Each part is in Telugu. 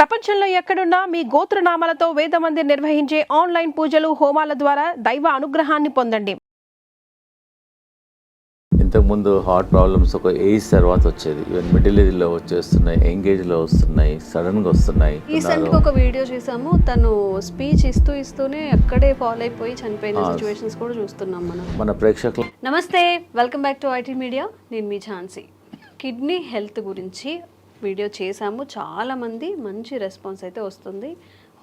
ప్రపంచంలో ఎక్కడున్నా మీ గోత్రనామాలతో వేదమందిర్ నిర్వహించే ఆన్లైన్ పూజలు హోమాల ద్వారా దైవ అనుగ్రహాన్ని పొందండి. ఇంతకుముందు హార్ట్ ప్రాబ్లమ్స్ ఒక ఏజ్ తర్వాత వచ్చేది, ఈవెన్ మిడిల్ ఏజ్లో వచ్చేస్తున్నాయి, యంగేజ్లో వస్తున్నాయి, సడన్గా వస్తున్నాయి. రీసెంట్గా ఒక వీడియో చూసాము, తను స్పీచ్ ఇస్తూనే అక్కడే ఫాలో అయిపోయి చనిపోయిన సిచ్యువేషన్స్ కూడా చూస్తున్నాం మన ప్రేక్షకులు. నమస్తే, welcome back to IT media. నేను మీ ఝాన్సీ. కిడ్నీ హెల్త్ గురించి వీడియో చేశాము, చాలామంది మంచి రెస్పాన్స్ అయితే వస్తుంది.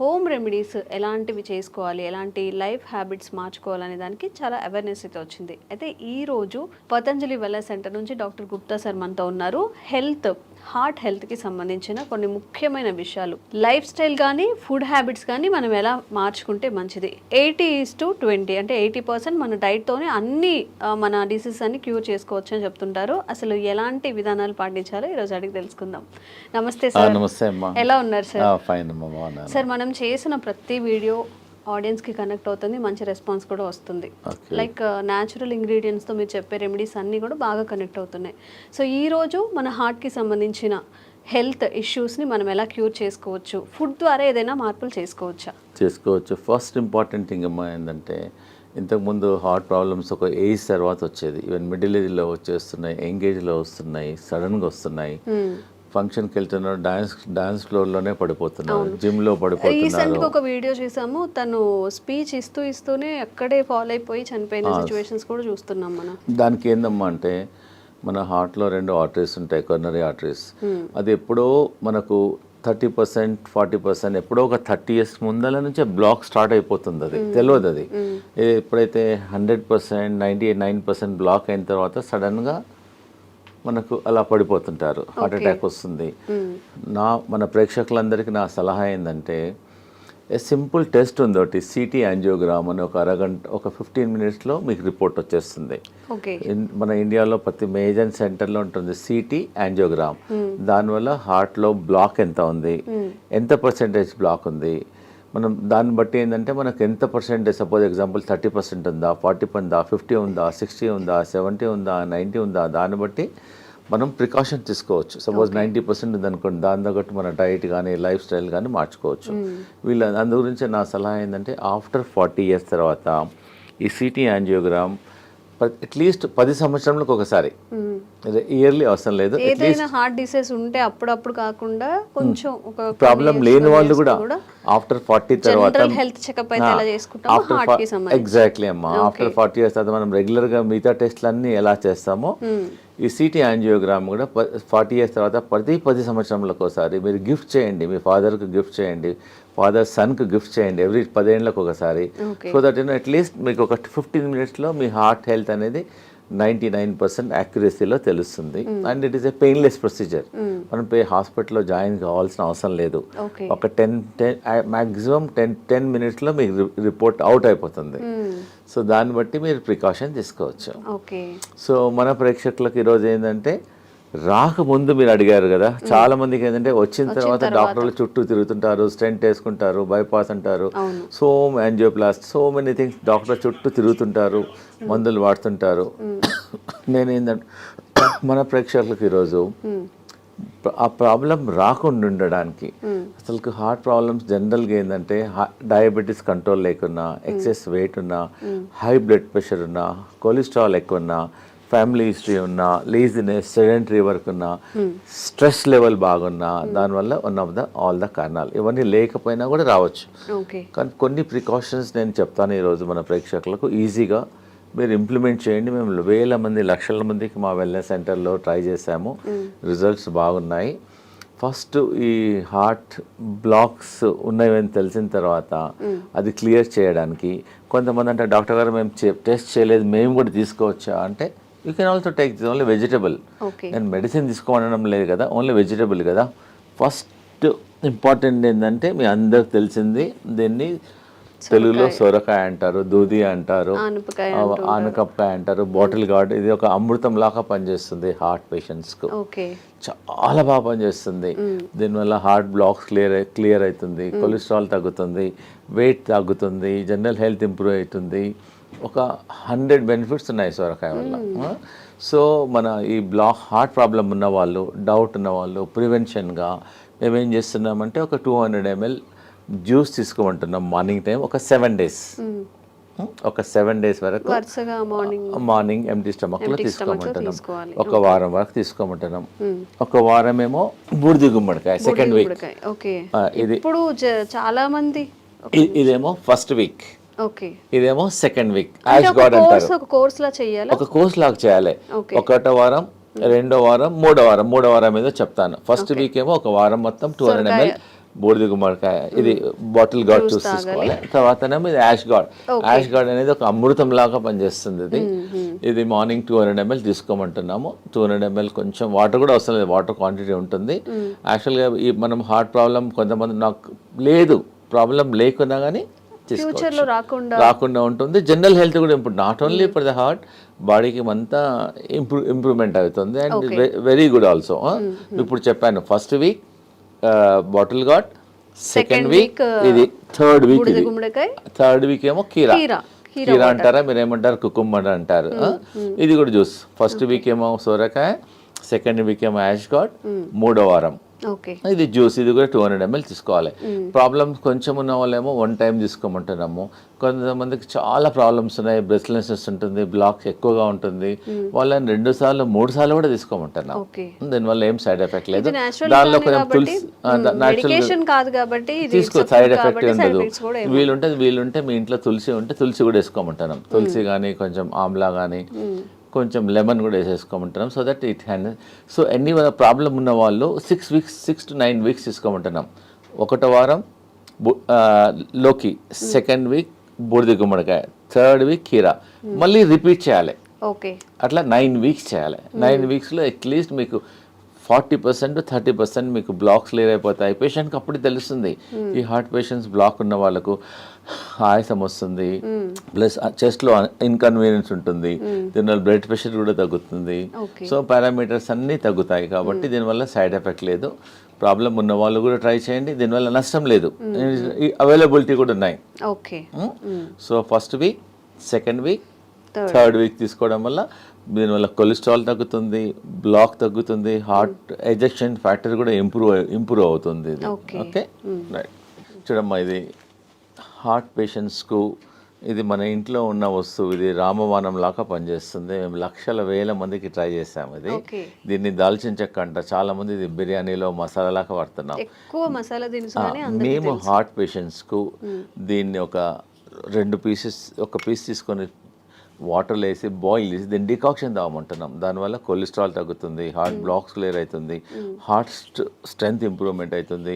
హోమ్ రెమెడీస్ ఎలాంటివి చేసుకోవాలి, ఎలాంటి లైఫ్ హ్యాబిట్స్ మార్చుకోవాలనే దానికి చాలా అవేర్నెస్ అయితే వచ్చింది. అయితే ఈరోజు పతంజలి వెల్నెస్ సెంటర్ నుంచి డాక్టర్ గుప్తా సార్ మనతో ఉన్నారు. హార్ట్ హెల్త్కి సంబంధించిన కొన్ని ముఖ్యమైన విషయాలు, లైఫ్ స్టైల్ కానీ ఫుడ్ హ్యాబిట్స్ కానీ మనం ఎలా మార్చుకుంటే మంచిది. 80:20 అంటే 80% మన డైట్తోనే అన్ని మన డిసీజెస్ అన్ని క్యూర్ చేసుకోవచ్చు అని చెప్తుంటారు. అసలు ఎలాంటి విధానాలు పాటించాలో ఈరోజు అడిగి తెలుసుకుందాం. నమస్తే సార్. నమస్తే అమ్మా. ఎలా ఉన్నారు సార్? ఫైన్ అమ్మా. సార్, మనం చేసిన ప్రతి వీడియో ఆడియన్స్కి కనెక్ట్ అవుతుంది, మంచి రెస్పాన్స్ కూడా వస్తుంది. లైక్ న్యాచురల్ ఇంగ్రీడియంట్స్తో మీరు చెప్పే రెమెడీస్ అన్నీ కూడా బాగా కనెక్ట్ అవుతున్నాయి. సో ఈరోజు మన హార్ట్కి సంబంధించిన హెల్త్ ఇష్యూస్ని మనం ఎలా క్యూర్ చేసుకోవచ్చు, ఫుడ్ ద్వారా ఏదైనా మార్పులు చేసుకోవచ్చు. ఫస్ట్ ఇంపార్టెంట్ థింగ్ అమ్మా ఏంటంటే, ఇంతకుముందు హార్ట్ ప్రాబ్లమ్స్ ఒక ఏజ్ తర్వాత వచ్చేది, ఈవెన్ మిడిల్ ఏజ్లో వచ్చేస్తున్నాయి, యంగేజ్లో వస్తున్నాయి, సడన్గా వస్తున్నాయి. ఫంక్షన్కి వెళ్తున్నారు, డాన్స్ ఫ్లోర్లోనే పడిపోతున్నారు, జిమ్లో పడిపోతున్నారు. రీసెంట్గా ఒక వీడియో చూసాము, తను స్పీచ్ ఇస్తూనే అక్కడే ఫాలో అయిపోయి చనిపోయిన సిచ్యువేషన్స్ కూడా చూస్తున్నాం మనం. దానికి ఏందమ్మా అంటే, మన హార్ట్లో 2 ఆర్టరీస్ ఉంటాయి, కొర్నరీ ఆర్టరీస్. అది ఎప్పుడో మనకు 30%, 40% ఎప్పుడో ఒక 30 years ముందల నుంచే బ్లాక్ స్టార్ట్ అయిపోతుంది. అది తెలియదు. అది ఎప్పుడైతే 100%, 99% బ్లాక్ అయిన తర్వాత సడన్గా మనకు అలా పడిపోతుంటారు, హార్ట్ అటాక్ వస్తుంది. మన ప్రేక్షకులందరికీ నా సలహా ఏంటంటే, సింపుల్ టెస్ట్ ఉంది ఒకటి, సిటీ యాంజియోగ్రామ్ అని. ఒక 15 minutesలో మీకు రిపోర్ట్ వచ్చేస్తుంది. మన ఇండియాలో ప్రతి మేజర్ సెంటర్లో ఉంటుంది సిటీ యాంజియోగ్రామ్. దానివల్ల హార్ట్లో బ్లాక్ ఎంత ఉంది, ఎంత పర్సెంటేజ్ బ్లాక్ ఉంది, మనం దాన్ని బట్టి ఏంటంటే మనకు ఎంత పర్సెంటేజ్, సపోజ్ ఎగ్జాంపుల్ 30% ఉందా, 40 ఉందా, 50 ఉందా, 60 ఉందా, 70 ఉందా, 90 ఉందా, దాన్ని బట్టి మనం ప్రికాషన్ తీసుకోవచ్చు. సపోజ్ 90% ఉందనుకోండి, దాని తగ్గట్టు మన డైట్ కానీ లైఫ్ స్టైల్ కానీ మార్చుకోవచ్చు. అందు గురించి నా సలహా ఏంటంటే, ఆఫ్టర్ 40 years తర్వాత ఈ సిటీ యాంజియోగ్రామ్ అట్లీస్ట్ 10 సంవత్సరాలకు ఒకసారి, ఇయర్లీ అవసరం లేదు. ఏదైనా హార్ట్ డిసీజ్ ఉంటే అప్పుడప్పుడు కాకుండా కొంచెం ఒక ప్రాబ్లం లేని వాళ్ళు కూడా ఆఫ్టర్ 40 తర్వాత హెల్త్ చెకప్ అయితే ఎలా చేసుకుంటామో హార్ట్ కి సంబంధించి. ఎగ్జాక్ట్లీ అమ్మా. ఆఫ్టర్ 40 years తర్వాత మనం రెగ్యులర్గా మిగతా టెస్ట్లన్నీ ఎలా చేస్తామో, ఈ సిటీ యాంజియోగ్రామ్ కూడా 40 years తర్వాత ప్రతి 10 సంవత్సరాలకు ఒకసారి మీరు గిఫ్ట్ చేయండి. మీ ఫాదర్కి గిఫ్ట్ చేయండి, ఫాదర్ సన్కి గిఫ్ట్ చేయండి, ఎవ్రీ 10 ఏళ్ళకు ఒకసారి. సో దట్ అట్లీస్ట్ మీకు ఒక 15 minutesలో మీ హార్ట్ హెల్త్ అనేది 99% యాక్యురసీలో తెలుస్తుంది. And it is a painless procedure. మనం హాస్పిటల్లో జాయిన్ కావాల్సిన అవసరం లేదు. ఒక 10 minutesలో మీకు రిపోర్ట్ అవుట్ అయిపోతుంది. సో దాన్ని బట్టి మీరు ప్రికాషన్ తీసుకోవచ్చు. సో మన ప్రేక్షకులకు ఈరోజు ఏంటంటే, రాకముందు మీరు అడిగారు కదా, చాలా మందికి ఏంటంటే వచ్చిన తర్వాత డాక్టర్లు చుట్టూ తిరుగుతుంటారు, స్టెంట్ వేసుకుంటారు, బైపాస్ అంటారు, యాంజియోప్లాస్ట్, సో మెనీ థింగ్స్, డాక్టర్ చుట్టూ తిరుగుతుంటారు, మందులు వాడుతుంటారు. నేనేంటంటే, మన ప్రేక్షకులకు ఈరోజు ఆ ప్రాబ్లం రాకుండా ఉండడానికి, అసలు హార్ట్ ప్రాబ్లమ్స్ జనరల్గా ఏంటంటే, డయాబెటీస్ కంట్రోల్ లేకున్నా, ఎక్సెస్ వెయిట్ ఉన్నా, హై బ్లడ్ ప్రెషర్ ఉన్నా, కొలెస్ట్రాల్ ఎక్కువ ఉన్నా, ఫ్యామిలీ హిస్టరీ ఉన్నా, లేజినెస్, సెడెంటరీ వర్క్ ఉన్నా, స్ట్రెస్ లెవెల్ బాగున్నా, దానివల్ల ఆల్ ద కారణాలు. ఇవన్నీ లేకపోయినా కూడా రావచ్చు. కానీ కొన్ని ప్రికాషన్స్ నేను చెప్తాను ఈరోజు మన ప్రేక్షకులకు, ఈజీగా మీరు ఇంప్లిమెంట్ చేయండి. మేము వేల మంది, లక్షల మందికి మా వెల్నెస్ సెంటర్లో ట్రై చేసాము, రిజల్ట్స్ బాగున్నాయి. ఫస్ట్ ఈ హార్ట్ బ్లాక్స్ ఉన్నాయని తెలిసిన తర్వాత అది క్లియర్ చేయడానికి, కొంతమంది అంటే, డాక్టర్ గారు మేము టెస్ట్ చేయలేదు, మేము కూడా తీసుకోవచ్చా అంటే, you can also take this only vegetable. నేను మెడిసిన్ తీసుకోవడం లేదు కదా, ఓన్లీ వెజిటబుల్ కదా. ఫస్ట్ ఇంపార్టెంట్ ఏంటంటే, మీ అందరికి తెలిసింది, దీన్ని తెలుగులో సొరకాయ అంటారు, దూది అంటారు, ఆనపకాయ అంటారు, బాటిల్ గార్డ్. ఇది ఒక అమృతం లాగా పనిచేస్తుంది హార్ట్ పేషెంట్స్కు, చాలా బాగా పనిచేస్తుంది. దీనివల్ల హార్ట్ బ్లాక్స్ క్లియర్ అవుతుంది, కొలెస్ట్రాల్ తగ్గుతుంది, వెయిట్ తగ్గుతుంది, జనరల్ హెల్త్ ఇంప్రూవ్ అవుతుంది. ఒక 100 బెనిఫిట్స్ ఉన్నాయి సొరకాయ వల్ల. సో మన ఈ హార్ట్ ప్రాబ్లం ఉన్న వాళ్ళు, డౌట్ ఉన్న వాళ్ళు, ప్రివెన్షన్గా మేమేం చేస్తున్నామంటే ఒక 200 ml జ్యూస్ తీసుకోమంటున్నాం మార్నింగ్ టైం ఒక 7 days. ఒక 7 days వరకు వరుసగా మార్నింగ్ ఎంటీ స్టమక్లో తీసుకోమంటున్నాం. ఒక వారం వరకు తీసుకోమంటున్నాం. ఒక వారం ఏమో బూడిద గుమ్మడికాయ సెకండ్ వీక్. ఓకే. ఇది ఇప్పుడు చాలా మంది ఇదేమో ఫస్ట్ వీక్, ఓకే, ఇదేమో సెకండ్ వీక్. యాష్ గార్డ్ అంటారు. ఒక కోర్స్ లా చేయాలి, ఒక కోర్స్ లాగా చేయాలి. ఒకటో వారం, రెండో వారం, మూడో వారం ఏదో చెప్తాను. ఫస్ట్ వీక్ ఏమో ఒక వారం మొత్తం 200 ml బూడిద గుమ్మడికాయ, ఇది బాటిల్ గార్డ్ జ్యూస్ తీసుకోవాలి. తర్వాతనేమో ఇది యాష్ గార్డ్. యాష్ గార్డ్ అనేది ఒక అమృతం లాగా పనిచేస్తుంది. ఇది మార్నింగ్ 200 ml తీసుకోమంటున్నాము. 200 ml కొంచెం వాటర్ కూడా అవసరం లేదు, వాటర్ క్వాంటిటీ ఉంటుంది. యాక్చువల్గా ఈ మనం హార్ట్ ప్రాబ్లం కొంతమంది నాకు లేదు, ప్రాబ్లం లేకున్నా కానీ ఫ్యూచర్లో రాకుండా ఉంటుంది. జనరల్ హెల్త్ కూడా ఇప్పుడు not only for the heart, బాడీకి అంతా ఇంప్రూవ్మెంట్ అవుతుంది. And very good also. ఇప్పుడు చెప్పాను first week bottle gourd, second week ఇది, థర్డ్ వీక్ ఏమో కీరా అంటారా మీరు ఏమంటారు, కుకుంబర్ అంటారు. ఇది కూడా జ్యూస్. ఫస్ట్ వీక్ ఏమో సోరకాయ, సెకండ్ వీక్ ఏమో యాష్ గార్డ్, మూడో వారం ఇది జ్యూస్. ఇది కూడా 200 ml తీసుకోవాలి. ప్రాబ్లమ్స్ కొంచెం ఉన్న వాళ్ళేమో 1 time తీసుకోమంటున్నాము. కొంతమందికి చాలా ప్రాబ్లమ్స్ ఉన్నాయి, బ్రెస్ట్లెస్నెస్ ఉంటుంది, బ్లాక్స్ ఎక్కువగా ఉంటుంది, వాళ్ళని 2 సార్లు 3 సార్లు కూడా తీసుకోమంటున్నాం. దీనివల్ల ఏం సైడ్ ఎఫెక్ట్ లేదు. దానిలో కొంచెం తులసి తీసుకో, సైడ్ ఎఫెక్ట్ ఉండదు. వీలుంటే మీ ఇంట్లో తులసి ఉంటే తులసి కూడా వేసుకోమంటున్నాం. తులసి కానీ కొంచెం ఆమ్లా కానీ కొంచెం లెమన్ కూడా వేసేసుకోమంటున్నాం. So that it hand. So ఎన్ని ప్రాబ్లం ఉన్న వాళ్ళు 6 to 9 weeks తీసుకోమంటున్నాం. ఒకటో వారం లోకి, సెకండ్ వీక్ బూడిద గుమ్మడికాయ, థర్డ్ వీక్ కీరా, మళ్ళీ రిపీట్ చేయాలి. అట్లా 9 weeks చేయాలి. 9 weeksలో అట్లీస్ట్ మీకు 40% to 30% మీకు బ్లాక్స్ క్లియర్ అయిపోతాయి. పేషెంట్కి అప్పుడు తెలుస్తుంది. ఈ హార్ట్ పేషెంట్స్ బ్లాక్ ఉన్న వాళ్ళకు ఆయాసం వస్తుంది, ప్లస్ చెస్ట్లో ఇన్కన్వీనియన్స్ ఉంటుంది, దీనివల్ల బ్లడ్ ప్రెషర్ కూడా తగ్గుతుంది. సో పారామీటర్స్ అన్నీ తగ్గుతాయి. కాబట్టి దీనివల్ల సైడ్ ఎఫెక్ట్ లేదు. ప్రాబ్లం ఉన్న వాళ్ళు కూడా ట్రై చేయండి, దీనివల్ల నష్టం లేదు. అవైలబిలిటీ కూడా ఉన్నాయి. So first week, second week, third week తీసుకోవడం వల్ల దీనివల్ల కొలెస్ట్రాల్ తగ్గుతుంది, బ్లాక్ తగ్గుతుంది, హార్ట్ ఎజెక్షన్ ఫ్యాక్టర్ కూడా ఇంప్రూవ్ అవుతుంది. Okay right. చూడమ్మా, ఇది హార్ట్ పేషెంట్స్కు ఇది మన ఇంట్లో ఉన్న వస్తువు. ఇది రామబాణం లాగా పనిచేస్తుంది. మేము లక్షల వేల మందికి ట్రై చేసాము. ఇది దీన్ని దాల్చిన చెక్క అంట. చాలా మంది ఇది బిర్యానీలో మసాలా లాగా వాడుతున్నాం. మేము హార్ట్ పేషెంట్స్కు దీన్ని ఒక 2 pieces, ఒక పీస్ తీసుకొని వాటర్లో వేసి బాయిల్ చేసి దీన్ని డికాక్షన్ తాగమంటున్నాం. దానివల్ల కొలెస్ట్రాల్ తగ్గుతుంది, హార్ట్ బ్లాక్స్ క్లియర్ అవుతుంది, హార్ట్ స్ట్రెంగ్త్ ఇంప్రూవ్మెంట్ అవుతుంది,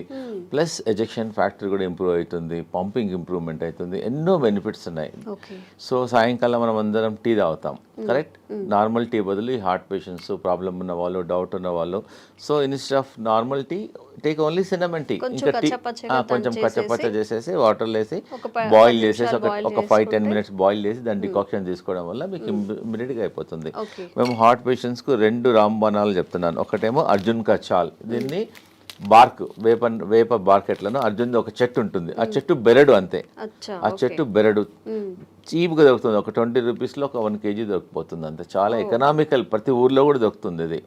ప్లస్ ఎజెక్షన్ ఫ్యాక్టర్ కూడా ఇంప్రూవ్ అవుతుంది, పంపింగ్ ఇంప్రూవ్మెంట్ అవుతుంది. ఎన్నో బెనిఫిట్స్ ఉన్నాయి. సో సాయంకాలం మనం అందరం టీ తాగుతాం, కరెక్ట్? నార్మల్ టీ బదులు ఈ హార్ట్ పేషెంట్స్, ప్రాబ్లం ఉన్న వాళ్ళు, డౌట్ ఉన్న వాళ్ళు, so instead of normal tea take only cinnamon tea. ఇంకా టీ కొంచెం కచ్చపచ్చ చేసేసి వాటర్లో వేసి బాయిల్ చేసేసి ఒక 5-10 minutes బాయిల్ చేసి దాని డికాక్షన్ తీసుకోవడం వల్ల మీకు ఇమ్మీడియట్గా అయిపోతుంది. మేము హార్ట్ పేషెంట్స్కు 2 రాంబాణాలు చెప్తున్నాను. ఒకటేమో అర్జున్ కా చాల్. దీన్ని బార్క్, వేప బార్క్ ఎట్లను అర్జున్ ఒక చెట్టు ఉంటుంది, ఆ చెట్టు బెరడు అంతే. ఆ చెట్టు బెరడు చీప్గా దొరుకుతుంది. ఒక 20 rupeesలో ఒక 1 kg దొరికిపోతుంది అంతే. చాలా ఎకనామికల్, ప్రతి ఊర్లో కూడా దొరుకుతుంది. ఇది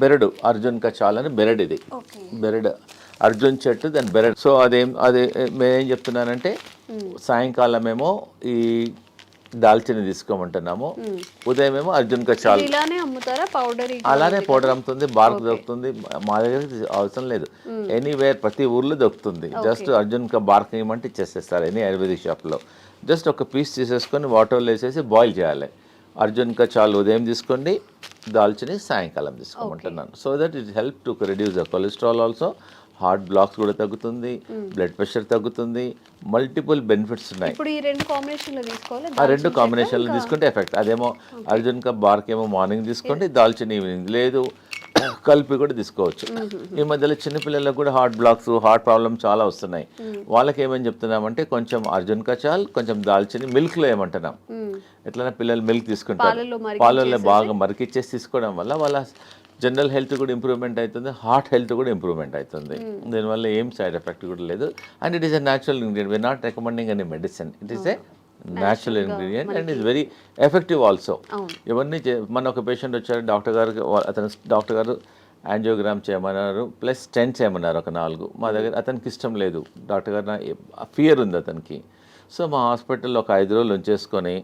బెరడు, అర్జున్ కా చాల్ అని బెరడు. ఇది బెరడు, అర్జున్ చెట్టు, దాని బెరడు. సో అదే మేమేం చెప్తున్నానంటే సాయంకాలం ఏమో ఈ దాల్చిన తీసుకోమంటున్నాము, ఉదయం ఏమో అర్జున్ కా చాల్. అలానే పౌడర్ అమ్ముతుంది, బార్క్ దొరుకుతుంది. మా దగ్గర అవసరం లేదు, ఎనీవేర్ ప్రతి ఊర్లో దొరుకుతుంది. జస్ట్ అర్జున్ కా బార్క్ ఏమంటే ఇచ్చేసేస్తారు ఎనీ ఆయుర్వేదిక్ షాప్లో. జస్ట్ ఒక పీస్ తీసేసుకొని వాటర్లో వేసేసి బాయిల్ చేయాలి. అర్జున్ కా చాల్ ఉదయం తీసుకోండి, దాల్చిని సాయంకాలం తీసుకోమంటున్నాను. So that it help to reduce the cholesterol also, heart blocks కూడా తగ్గుతుంది, బ్లడ్ ప్రెషర్ తగ్గుతుంది, మల్టిపుల్ బెనిఫిట్స్ ఉన్నాయి. ఇప్పుడు ఈ 2 కాంబినేషన్లో తీసుకోవాలి. ఆ 2 కాంబినేషన్లు తీసుకుంటే ఎఫెక్ట్. అదేమో అర్జున్ కా బార్క్ ఏమో మార్నింగ్ తీసుకోండి, దాల్చిన ఈవినింగ్, లేదు కలిపి కూడా తీసుకోవచ్చు. ఈ మధ్యలో చిన్నపిల్లలకు కూడా హార్ట్ బ్లాక్స్, హార్ట్ ప్రాబ్లమ్ చాలా వస్తున్నాయి. వాళ్ళకి ఏమని చెప్తున్నామంటే కొంచెం అర్జున్ కా చాల్, కొంచెం దాల్చిని మిల్క్లో ఏమంటున్నాం. ఎట్లైనా పిల్లలు మిల్క్ తీసుకుంటారు, పాలల్లో బాగా మరికిచ్చేసి తీసుకోవడం వల్ల వాళ్ళ జనరల్ హెల్త్ కూడా ఇంప్రూవ్మెంట్ అవుతుంది, హార్ట్ హెల్త్ కూడా ఇంప్రూవ్మెంట్ అవుతుంది. దీనివల్ల ఏం సైడ్ ఎఫెక్ట్ కూడా లేదు. And it is a natural ingredient. We are not recommending any medicine. It is a natural ingredient and is very effective also. ఇవన్నీ మన ఒక పేషెంట్ వచ్చారు, డాక్టర్ గారు యాంజియోగ్రామ్ చేయమన్నారు, ప్లస్ స్టెంట్ చేయమన్నారు ఒక 4. మా దగ్గర అతనికి ఇష్టం లేదు, డాక్టర్ గారు ఫియర్ ఉంది అతనికి. సో మా హాస్పిటల్లో ఒక 5 రోజులు ఉంచేసుకొని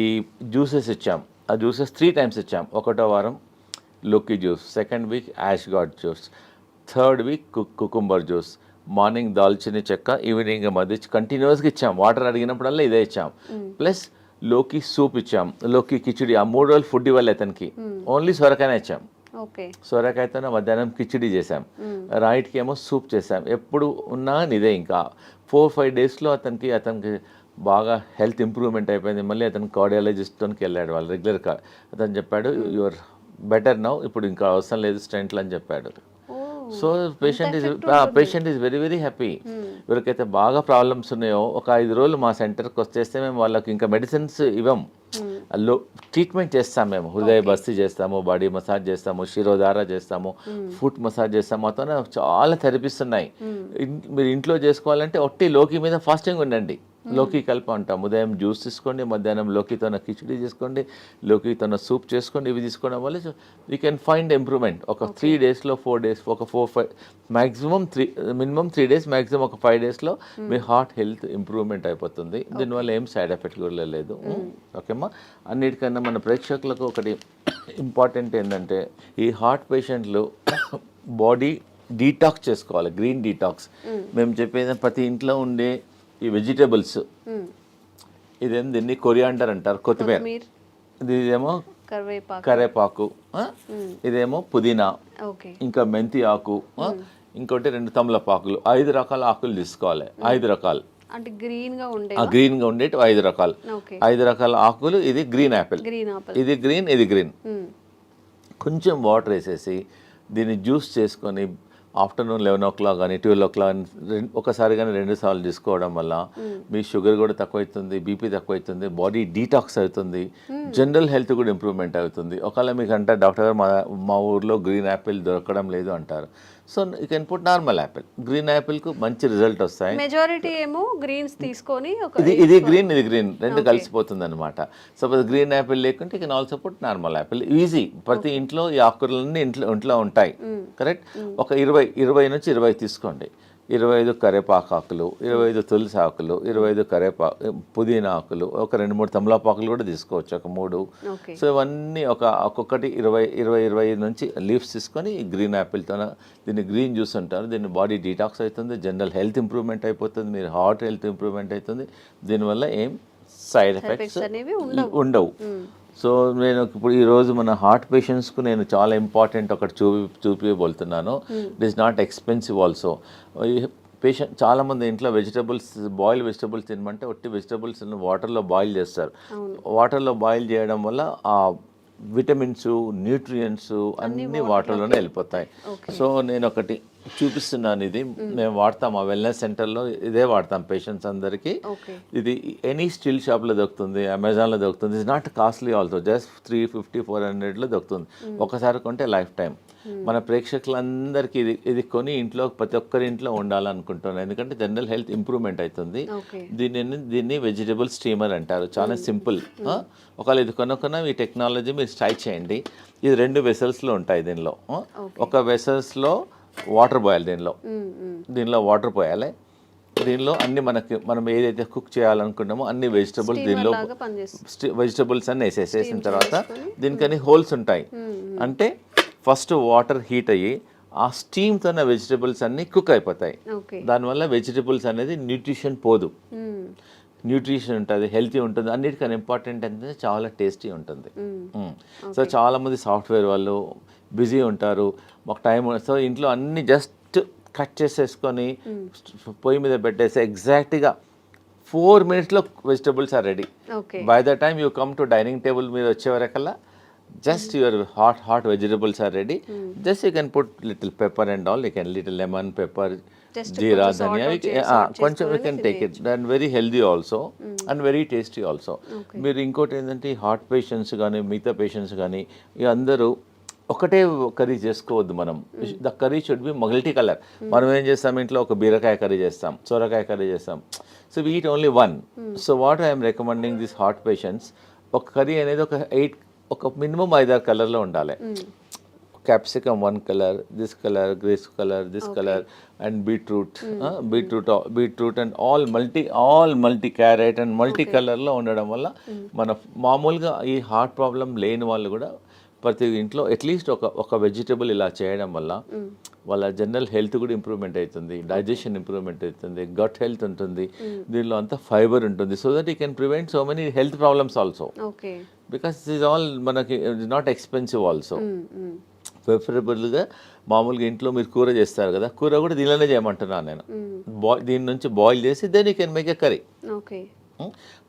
ఈ జ్యూసెస్ ఇచ్చాం. ఆ జ్యూసెస్ 3 times ఇచ్చాం. 1వ వారం లోకి juice, 2nd week ash gourd juice, 3rd week cucumber juice, morning దాల్చిని చెక్క, ఈవినింగ్ మధ్య కంటిన్యూస్గా ఇచ్చాం. వాటర్ అడిగినప్పుడల్లా ఇదే ఇచ్చాం. ప్లస్ లోకి సూప్ ఇచ్చాం, లోకి కిచిడి. ఆ 3 రోజులు ఫుడ్ ఇవ్వాలి అతనికి, ఓన్లీ సొరకాయనే ఇచ్చాం. ఓకే. సొరకాయతోనే మధ్యాహ్నం కిచిడి చేసాం, రైట్కి ఏమో సూప్ చేసాం. ఎప్పుడు ఉన్నా ఇదే. ఇంకా 4-5 డేస్లో అతనికి బాగా హెల్త్ ఇంప్రూవ్మెంట్ అయిపోయింది. మళ్ళీ అతను కార్డియాలజిస్ట్కి వెళ్ళాడు, వాళ్ళు రెగ్యులర్. అతను చెప్పాడు యువర్ బెటర్ నౌ, ఇప్పుడు ఇంకా అవసరం లేదు స్టెంట్లు అని చెప్పాడు. So patient is very very happy. ఎవరికైతే బాగా ప్రాబ్లమ్స్ ఉన్నాయో ఒక 5 రోజులు మా సెంటర్కి వచ్చేస్తే మేము వాళ్ళకి ఇంకా మెడిసిన్స్ ఇవ్వం, ట్రీట్మెంట్ చేస్తాం. మేము హృదయ బస్తీ చేస్తాము, బాడీ మసాజ్ చేస్తాము, శిరోధార చేస్తాము, ఫుట్ మసాజ్ చేస్తాము. మొత్తం చాలా థెరపీస్ ఉన్నాయి. మీరు ఇంట్లో చేసుకోవాలంటే ఒట్టి లోకి మీద ఫాస్టింగ్ ఉండండి, లోకి కలిపి అంటాం. ఉదయం జ్యూస్ తీసుకోండి, మధ్యాహ్నం లోకితోన కిచిడి చేసుకోండి, లోకితోన సూప్ చేసుకోండి. ఇవి తీసుకోవడం వల్ల యూ కెన్ ఫైండ్ ఇంప్రూవ్మెంట్. ఒక 3 daysలో 4 days, ఒక 4-5 మ్యాక్సిమం 3, మినిమం 3 days, మ్యాక్సిమం ఒక 5 daysలో మీ హార్ట్ హెల్త్ ఇంప్రూవ్మెంట్ అయిపోతుంది. దీనివల్ల ఏం సైడ్ ఎఫెక్ట్ కూడా లేదు. ఓకేమ్మా. అన్నిటికన్నా మన ప్రేక్షకులకు ఒకటి ఇంపార్టెంట్ ఏంటంటే, ఈ హార్ట్ పేషెంట్లు బాడీ డీటాక్స్ చేసుకోవాలి, గ్రీన్ డీటాక్స్. మేము చెప్పేది ప్రతి ఇంట్లో ఉండే ఈ వెజిటేబుల్స్, దీన్ని కొరియాండర్ అంటారు, కొత్తిమీర. ఇదేమో కరేపాకు, ఇదేమో పుదీనా, ఇంకా మెంతి ఆకు, ఇంకోటి 2 తమలపాకులు. 5 రకాల ఆకులు తీసుకోవాలి. 5 రకాలు అంటే గ్రీన్ గా ఉండేటి 5 రకాలు. 5 రకాల ఆకులు. ఇది గ్రీన్ యాపిల్, ఇది గ్రీన్, ఇది గ్రీన్. కొంచెం వాటర్ వేసేసి దీన్ని జ్యూస్ చేసుకొని ఆఫ్టర్నూన్ 11 o'clock కానీ 12 o'clock ఒకసారి కానీ 2 సార్లు తీసుకోవడం వల్ల మీ షుగర్ కూడా తక్కువ అవుతుంది, బీపీ తక్కువ అవుతుంది, బాడీ డీటాక్స్ అవుతుంది, జనరల్ హెల్త్ కూడా ఇంప్రూవ్మెంట్ అవుతుంది. ఒకవేళ మీకు అంటే డాక్టర్ గారు మా ఊర్లో గ్రీన్ యాపిల్ దొరకడం లేదు అంటారు. So you can put normal apple. Green యాపిల్కు మంచి రిజల్ట్ వస్తాయి. మెజారిటీ ఏమో గ్రీన్స్ తీసుకొని ఇది గ్రీన్, ఇది గ్రీన్, రెండు కలిసిపోతుంది అనమాట. సపోజ్ గ్రీన్ యాపిల్ లేకుంటే you can also put normal Apple. Easy. ప్రతి ఇంట్లో ఈ ఆకుకూరలన్నీ ఇంట్లో ఉంటాయి. కరెక్ట్. ఒక 20 నుంచి 20 తీసుకోండి. 25 కరేపాకు ఆకులు, 25 తులసి ఆకులు, 25 పుదీనా ఆకులు, ఒక 2-3 తమలపాకులు కూడా తీసుకోవచ్చు, ఒక 3. సో ఇవన్నీ ఒక్కొక్కటి 20 నుంచి లీవ్స్ తీసుకొని గ్రీన్ యాపిల్తో దీన్ని గ్రీన్ జ్యూస్ అంటారు. దీన్ని బాడీ డీటాక్స్ అవుతుంది, జనరల్ హెల్త్ ఇంప్రూవ్మెంట్ అయిపోతుంది, మీరు హార్ట్ హెల్త్ ఇంప్రూవ్మెంట్ అవుతుంది. దీనివల్ల ఏం సైడ్ ఎఫెక్ట్స్ ఉండవు. సో నేను ఇప్పుడు ఈరోజు మన హార్ట్ పేషెంట్స్కు నేను చాలా ఇంపార్టెంట్ ఒకటి చూపిపోతున్నాను. It is not expensive also. Patient చాలామంది ఇంట్లో బాయిల్ వెజిటబుల్స్ తినమంటే ఒట్టి వెజిటబుల్స్ వాటర్లో బాయిల్ చేస్తారు. వాటర్లో బాయిల్ చేయడం వల్ల ఆ విటమిన్స్, న్యూట్రియంట్స్ అన్నీ వాటర్లోనే వెళ్ళిపోతాయి. సో నేను ఒకటి చూపిస్తున్నాను. ఇది మేము వాడతాం, ఆ వెల్నెస్ సెంటర్లో ఇదే వాడతాం పేషెంట్స్ అందరికీ. ఇది ఎనీ స్టీల్ షాప్లో దొరుకుతుంది, అమెజాన్లో దొరుకుతుంది. It's not costly also, just 350-400లో దొరుకుతుంది. ఒకసారి కొంటే లైఫ్ టైం. మన ప్రేక్షకులందరికీ ఇది కొని ఇంట్లో ప్రతి ఒక్కరి ఇంట్లో ఉండాలనుకుంటున్నాను, ఎందుకంటే జనరల్ హెల్త్ ఇంప్రూవ్మెంట్ అవుతుంది. దీన్ని వెజిటబుల్ స్టీమర్ అంటారు. చాలా సింపుల్. ఒకవేళ ఇది కొనుక్కున్న ఈ టెక్నాలజీ మీరు ట్రై చేయండి. ఇది 2 వెసల్స్లో ఉంటాయి. దీనిలో ఒక వెసల్స్లో వాటర్ పోయాలి, దీనిలో వాటర్ పోయాలి. దీనిలో అన్ని మనం ఏదైతే కుక్ చేయాలనుకున్నామో అన్ని వెజిటబుల్స్ అన్ని వేసేసిన తర్వాత దీనికని హోల్స్ ఉంటాయి. అంటే ఫస్ట్ వాటర్ హీట్ అయ్యి ఆ స్టీమ్తోనే వెజిటబుల్స్ అన్ని కుక్ అయిపోతాయి. దానివల్ల వెజిటబుల్స్ అనేది న్యూట్రిషన్ పోదు, న్యూట్రిషన్ ఉంటుంది, హెల్తీ ఉంటుంది. అన్నిటికన్నా ఇంపార్టెంట్ అంటే చాలా టేస్టీ ఉంటుంది. సో చాలామంది సాఫ్ట్వేర్ వాళ్ళు బిజీ ఉంటారు, మాకు టైం. సో ఇంట్లో అన్ని జస్ట్ కట్ చేసేసుకొని పొయ్యి మీద పెట్టేసి ఎగ్జాక్ట్గా 4 minutesలో vegetables are ready. By the time you come to dining table మీద వచ్చేవరకల్లా just your hot vegetables are ready. Just you can put little pepper and all, you can little lemon, pepper, jeera, dhania, కొంచెం you can take it. And very healthy also and very tasty also. మీరు ఇంకోటి ఏంటంటే హార్ట్ పేషెంట్స్ కానీ మిగతా పేషెంట్స్ కానీ అందరూ ఒకటే కర్రీ చేసుకోవద్దు. మనం the curry should be multi colour. మనం ఏం చేస్తాం, ఇంట్లో ఒక బీరకాయ కర్రీ చేస్తాం, సొరకాయ కర్రీ చేస్తాం. So we eat only one. So what I'm recommending this heart patients, ఒక కర్రీ అనేది ఒక మినిమం 5-6 కలర్లో ఉండాలి. capsicum one color, this color, this color, and beetroot, beetroot and all multi carrot and multi color లో ఉండడం వల్ల మన మామూలుగా ఈ హార్ట్ ప్రాబ్లం లేని వాళ్ళు కూడా ప్రతి ఇంట్లో అట్లీస్ట్ ఒక వెజిటబుల్ ఇలా చేయడం వల్ల వాళ్ళ జనరల్ హెల్త్ కూడా ఇంప్రూవ్మెంట్ అవుతుంది, డైజెషన్ ఇంప్రూవ్మెంట్ అవుతుంది, గట్ హెల్త్ ఉంటుంది, దీనిలో అంతా ఫైబర్ ఉంటుంది, so that you can prevent so many health problems also. Because is all మనకి నాట్ ఎక్స్పెన్సివ్ ఆల్సో. ప్రిఫరబుల్గా మామూలుగా ఇంట్లో మీరు కూర చేస్తారు కదా, కూర కూడా దీనిలోనే చేయమంటున్నాను నేను. దీని నుంచి బాయిల్ చేసి then you can make a curry.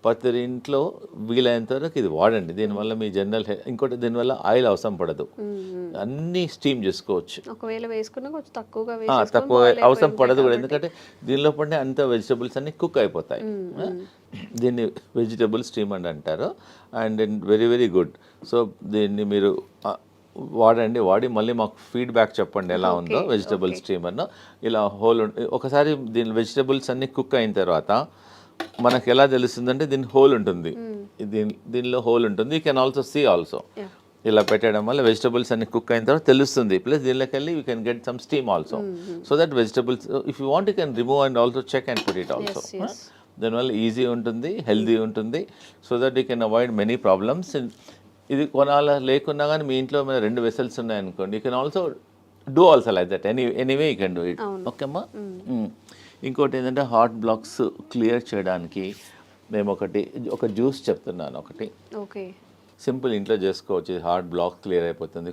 ప్రతి ఇంట్లో వీలైనంత వరకు ఇది వాడండి. దీనివల్ల మీ జనరల్ ఇంకోటి దీనివల్ల ఆయిల్ అవసరం పడదు, అన్నీ స్టీమ్ చేసుకోవచ్చు. ఒకవేళ వేసుకున్నా కొంచెం తక్కువ అవసరం పడదు కూడా, ఎందుకంటే దీనిలో పడిన అంత వెజిటబుల్స్ అన్ని కుక్ అయిపోతాయి. దీన్ని వెజిటబుల్ స్టీమ్ అని అంటారు. And very very good. So దీన్ని మీరు వాడి మళ్ళీ మాకు ఫీడ్బ్యాక్ చెప్పండి ఎలా ఉందో వెజిటబుల్ స్టీమర్ను. ఇలా హోల్ ఒకసారి దీని వెజిటబుల్స్ అన్ని కుక్ అయిన తర్వాత మనకు ఎలా తెలుస్తుందంటే దీని హోల్ ఉంటుంది, దీనిలో హోల్ ఉంటుంది. You can also see also. ఇలా పెట్టడం వల్ల వెజిటబుల్స్ అన్ని కుక్ అయిన తర్వాత తెలుస్తుంది. ప్లస్ దీనిలోకి వెళ్ళి you can get some steam also, so that vegetables if you want you can remove and also check and put it also. దానివల్ల ఈజీ ఉంటుంది, హెల్దీ ఉంటుంది, so that you can avoid many problems. ఇది కొనాలా లేకున్నా కానీ మీ ఇంట్లో మీద 2 వెసల్స్ ఉన్నాయనుకోండి, you can also do also like that. Anyway you can do it. Okay అమ్మా. ఇంకోటి ఏంటంటే హార్ట్ బ్లాక్స్ క్లియర్ చేయడానికి మేము ఒక జ్యూస్ చెప్తున్నాను. ఒకటి సింపుల్ ఇంట్లో చేసుకోవచ్చు, హార్ట్ బ్లాక్ క్లియర్ అయిపోతుంది.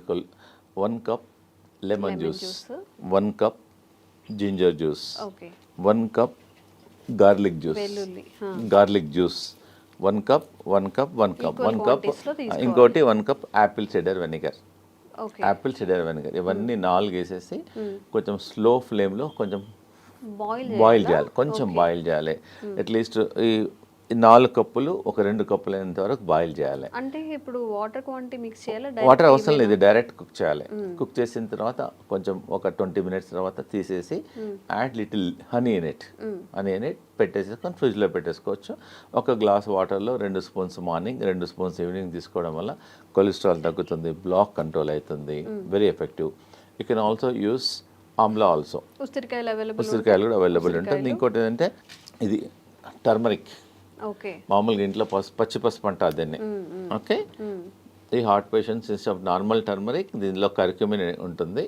1 cup lemon juice, 1 cup ginger juice, 1 cup garlic juice, 1 cup ఇంకోటి 1 కప్ యాపిల్ సిడర్ వెనిగర్. ఇవన్నీ 4 వేసేసి కొంచెం స్లో ఫ్లేమ్లో కొంచెం బాయిల్ చేయాలి, కొంచెం బాయిల్ చేయాలి. అట్లీస్ట్ ఈ 4 కప్పులు ఒక 2 కప్పులు అయినంత వరకు బాయిల్ చేయాలి. అంటే ఇప్పుడు వాటర్ క్వాంటిటీ మిక్స్ చేయాలి, వాటర్ అవసరం లేదు, డైరెక్ట్ కుక్ చేయాలి. కుక్ చేసిన తర్వాత కొంచెం ఒక 20 మినిట్స్ తర్వాత తీసేసి add little honey in it పెట్టేసుకొని ఫ్రిడ్జ్లో పెట్టేసుకోవచ్చు. ఒక గ్లాస్ వాటర్లో 2 స్పూన్స్ మార్నింగ్, 2 స్పూన్స్ ఈవినింగ్ తీసుకోవడం వల్ల కొలెస్ట్రాల్ తగ్గుతుంది, బ్లాక్ కంట్రోల్ అవుతుంది, very effective. You can also use Amla also, ఉసిరికాయలు కూడా అవైలబుల్ ఉంటుంది. ఇంకోటి ఏంటంటే ఇది టర్మరిక్, మామూలుగా ఇంట్లో పచ్చి పసుపు అంటారు దీన్ని. ఓకే, ఈ heart patients instead of normal turmeric దీనిలో కర్క్యూమిన్ ఉంటుంది.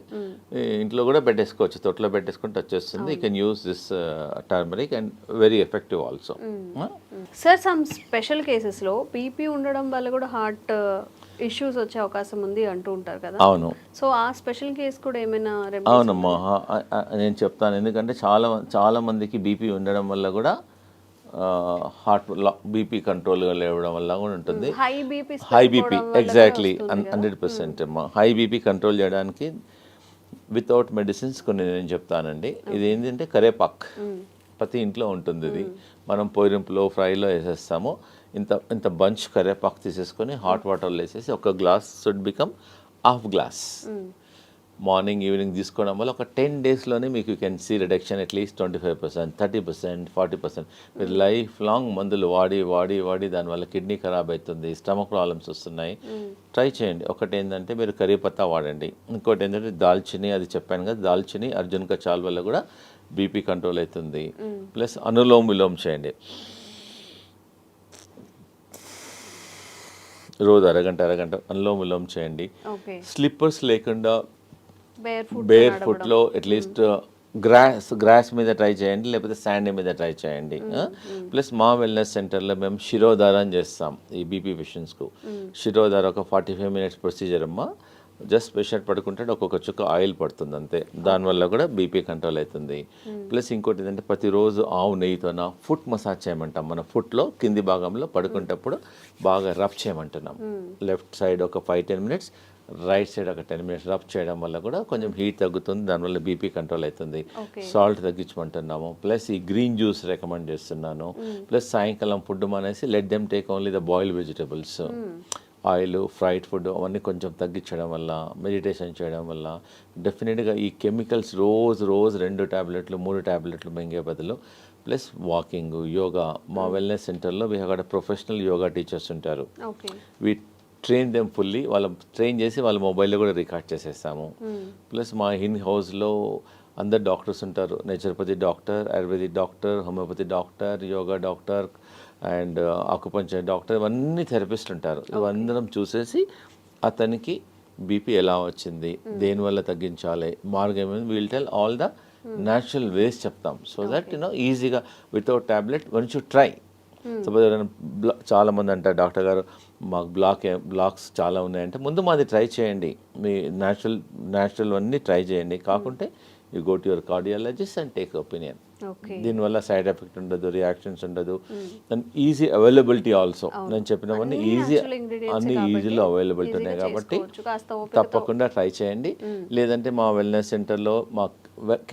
ఇంట్లో కూడా పెట్టేసుకోవచ్చు, తొట్లో పెట్టేసుకుంటే వచ్చేస్తుంది. You can use this turmeric and very effective also. Sir some special కేసెస్లో బీపీ ఉండడం వల్ల కూడా హార్ట్ ఇష్యూస్ వచ్చే అవకాశం ఉంది అంటూ ఉంటారు కదా. అవును. సో ఆ స్పెషల్ కేసు కూడా ఏమైనా? అవునమ్మా, నేను చెప్తాను. ఎందుకంటే చాలా మందికి బీపీ ఉండడం వల్ల కూడా హార్ట్ బీపీ కంట్రోల్గా లేవడం వల్ల కూడా ఉంటుంది. హై బీపీ ఎగ్జాక్ట్లీ 100% అమ్మా. హై బీపీ కంట్రోల్ చేయడానికి వితౌట్ మెడిసిన్స్ కొన్ని నేను చెప్తానండి. ఇది ఏంటంటే కరేపాక్ ప్రతి ఇంట్లో ఉంటుంది. ఇది మనం పోయింపులో ఫ్రైలో వేసేస్తాము. ఇంత బంచ్ కరేపాకు తీసేసుకొని హాట్ వాటర్లో వేసేసి ఒక glass should become half glass morning evening తీసుకోవడం వల్ల ఒక 10 డేస్లోనే మీకు you can see reduction at least 25%, 30%, 40%. మీరు లైఫ్ లాంగ్ మందులు వాడి దానివల్ల కిడ్నీ ఖరాబ్ అవుతుంది, స్టమక్ ప్రాబ్లమ్స్ వస్తున్నాయి. ట్రై చేయండి. ఒకటి ఏంటంటే మీరు కరీ పత్తా వాడండి. ఇంకోటి ఏంటంటే దాల్చిని, అది చెప్పాను కదా, దాల్చిని అర్జున్ కా చాల్ వల్ల కూడా బీపీ కంట్రోల్ అవుతుంది. ప్లస్ అనులోమ్ విలోమ్ చేయండి రోజు అరగంట అనులోమ్ విలోమ్ చేయండి. స్లిప్పర్స్ లేకుండా బేర్ ఫుట్లో అట్లీస్ట్ గ్రాస్ మీద ట్రై చేయండి, లేకపోతే శాండ్ మీద ట్రై చేయండి. ప్లస్ మా వెల్నెస్ సెంటర్లో మేము శిరోధారం చేస్తాం ఈ బీపీ పేషెంట్స్కు. శిరోధార ఒక 45 మినిట్స్ ప్రొసీజర్ అమ్మా. జస్ట్ పేషెంట్ పడుకుంటే ఒక్కొక్క చుక్క ఆయిల్ పడుతుంది అంతే, దానివల్ల కూడా బీపీ కంట్రోల్ అవుతుంది. ప్లస్ ఇంకోటి ఏంటంటే ప్రతిరోజు ఆవు నెయ్యితోన ఫుట్ మసాజ్ చేయమంటాం. మన ఫుట్లో కింది భాగంలో పడుకునేటప్పుడు బాగా రబ్ చేయమంటున్నాం. లెఫ్ట్ సైడ్ ఒక 5-10 మినిట్స్, రైట్ సైడ్ ఒక 10 మినిట్స్ రబ్ చేయడం వల్ల కూడా కొంచెం హీట్ తగ్గుతుంది, దానివల్ల బీపీ కంట్రోల్ అవుతుంది. సాల్ట్ తగ్గించమంటున్నాము. ప్లస్ ఈ గ్రీన్ జ్యూస్ రికమెండ్ చేస్తున్నాను. ప్లస్ సాయంకాలం ఫుడ్ మానేసి let them take only the boiled vegetables. Oil, fried food అవన్నీ కొంచెం తగ్గించడం వల్ల, మెడిటేషన్ చేయడం వల్ల డెఫినెట్గా ఈ కెమికల్స్ రోజు 2 టాబ్లెట్లు 3 టాబ్లెట్లు మింగే బదులు ప్లస్ వాకింగ్, యోగా. మా వెల్నెస్ సెంటర్లో we have got professional yoga teachers ఉంటారు. ట్రైన్ దెమ్ ఫుల్లీ, వాళ్ళ ట్రైన్ చేసి వాళ్ళ మొబైల్లో కూడా రికార్డ్ చేసేస్తాము. ప్లస్ మా ఇన్ హౌస్లో అందరు డాక్టర్స్ ఉంటారు, naturopathy doctor, ayurvedic doctor, homeopathy doctor, yoga doctor and acupuncture doctor, ఇవన్నీ థెరపిస్ట్ ఉంటారు. ఇవందరం చూసేసి అతనికి బీపీ ఎలా వచ్చింది, దేనివల్ల తగ్గించాలి, మార్గం ఏమైంది, will tell all the natural ways చెప్తాం. సో దట్ ఈజీగా without tablet once you try. Suppose ఎవరైనా చాలా మంది అంటారు డాక్టర్ గారు మాకు బ్లాక్స్ చాలా ఉన్నాయంటే, ముందు మాది ట్రై చేయండి, మీ న్యాచురల్ అన్నీ ట్రై చేయండి, కాకుంటే you go to your cardiologist and take opinion. దీనివల్ల సైడ్ ఎఫెక్ట్ ఉండదు, రియాక్షన్స్ ఉండదు, అండ్ ఈజీ అవైలబిలిటీ ఆల్సో. నేను చెప్పినవన్నీ అన్ని ఈజీలో అవైలబిలిటీ ఉన్నాయి కాబట్టి తప్పకుండా ట్రై చేయండి. లేదంటే మా వెల్నెస్ సెంటర్లో మా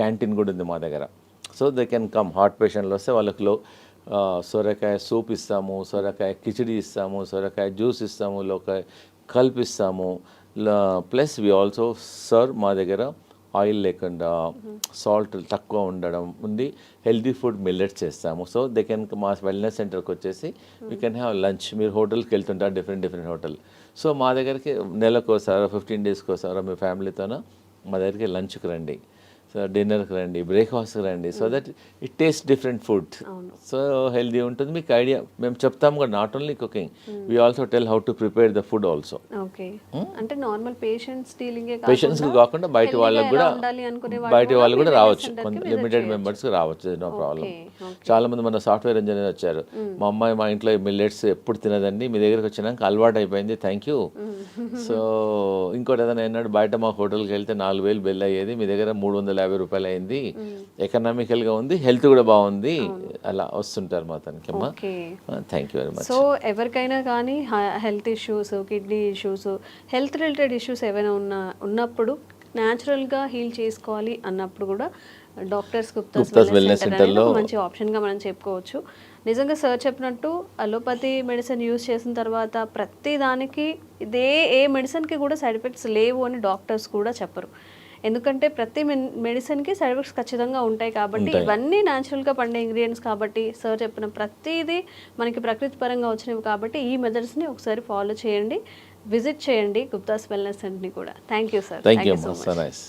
క్యాంటీన్ కూడా ఉంది మా దగ్గర. So they can come, heart పేషెంట్లు వస్తే వాళ్ళకి సొరకాయ సూప్ ఇస్తాము, సొరకాయ కిచిడి ఇస్తాము, సొరకాయ జ్యూస్ ఇస్తాము, లోకాయ కల్పిస్తాము. ప్లస్ వి ఆల్సో సర్వ్ మా దగ్గర ఆయిల్ లేకుండా సాల్ట్ తక్కువ ఉండడం ఉంది, హెల్దీ ఫుడ్ మిల్లెట్స్ చేస్తాము. సో దే కెన్ మా వెల్నెస్ సెంటర్కి వచ్చేసి వీ కెన్ హ్యావ్ లంచ్. మీరు హోటల్కి వెళ్తుంటారు, డిఫరెంట్ హోటల్. సో మా దగ్గరికి నెలకోసారో 15 డేస్కి ఒకసారో మీ ఫ్యామిలీతోనో మా దగ్గరికి లంచ్కి రండి, సో డిన్నర్కి రండి, బ్రేక్ఫాస్ట్కి రండి. So that it taste different food, so healthy ఉంటుంది. మీకు ఐడియా మేము చెప్తాము కూడా, not only cooking, we also tell how to prepare the food also. అంటే నార్మల్ పేషెంట్స్కి కాకుండా బయట వాళ్ళకి కూడా రావచ్చు, లిమిటెడ్ మెంబర్స్కి రావచ్చు, నో ప్రాబ్లం. చాలా మంది మన సాఫ్ట్వేర్ ఇంజనీర్ వచ్చారు, మా అమ్మాయి మా ఇంట్లో మిల్లెట్స్ ఎప్పుడు తినదండి, మీ దగ్గరికి వచ్చినాక అలవాటు అయిపోయింది, థ్యాంక్ యూ. సో ఇంకోటి ఏదైనా అన్నాడు, బయట మా హోటల్కి వెళ్తే 4,000 బిల్ అయ్యేది, మీ దగ్గర 350 రూపాయలు అయింది, ఎకనామికల్గా ఉంది, హెల్త్ కూడా బాగుంది, అలా వస్తుంటారు మా తనకి. అమ్మా thank you very much. So ఎవరికైనా కానీ health issues, kidney issues, health related issues ఏమైనా ఉన్నప్పుడు న్యాచురల్గా హీల్ చేసుకోవాలి అన్నప్పుడు కూడా డాక్టర్స్ గుప్తాస్ వెల్నెస్ సెంటర్లో మంచి ఆప్షన్గా మనం చెప్పుకోవచ్చు. నిజంగా సార్ చెప్పినట్టు అలోపతి మెడిసిన్ యూజ్ చేసిన తర్వాత ప్రతి దానికి ఏ మెడిసిన్కి కూడా సైడ్ ఎఫెక్ట్స్ లేవు అని డాక్టర్స్ కూడా చెప్పరు. ఎందుకంటే ప్రతి మెడిసిన్కి సైడ్ ఎఫెక్ట్స్ ఖచ్చితంగా ఉంటాయి కాబట్టి, ఇవన్నీ న్యాచురల్గా పండే ఇంగ్రీడియంట్స్ కాబట్టి, సార్ చెప్పిన ప్రతిదీ మనకి ప్రకృతి పరంగా వచ్చినవి కాబట్టి ఈ మెథడ్స్ని ఒకసారి ఫాలో చేయండి, విజిట్ చేయండి గుప్తాస్ వెల్నెస్ సెంటర్ని కూడా. Thank you sir. Thank you so much.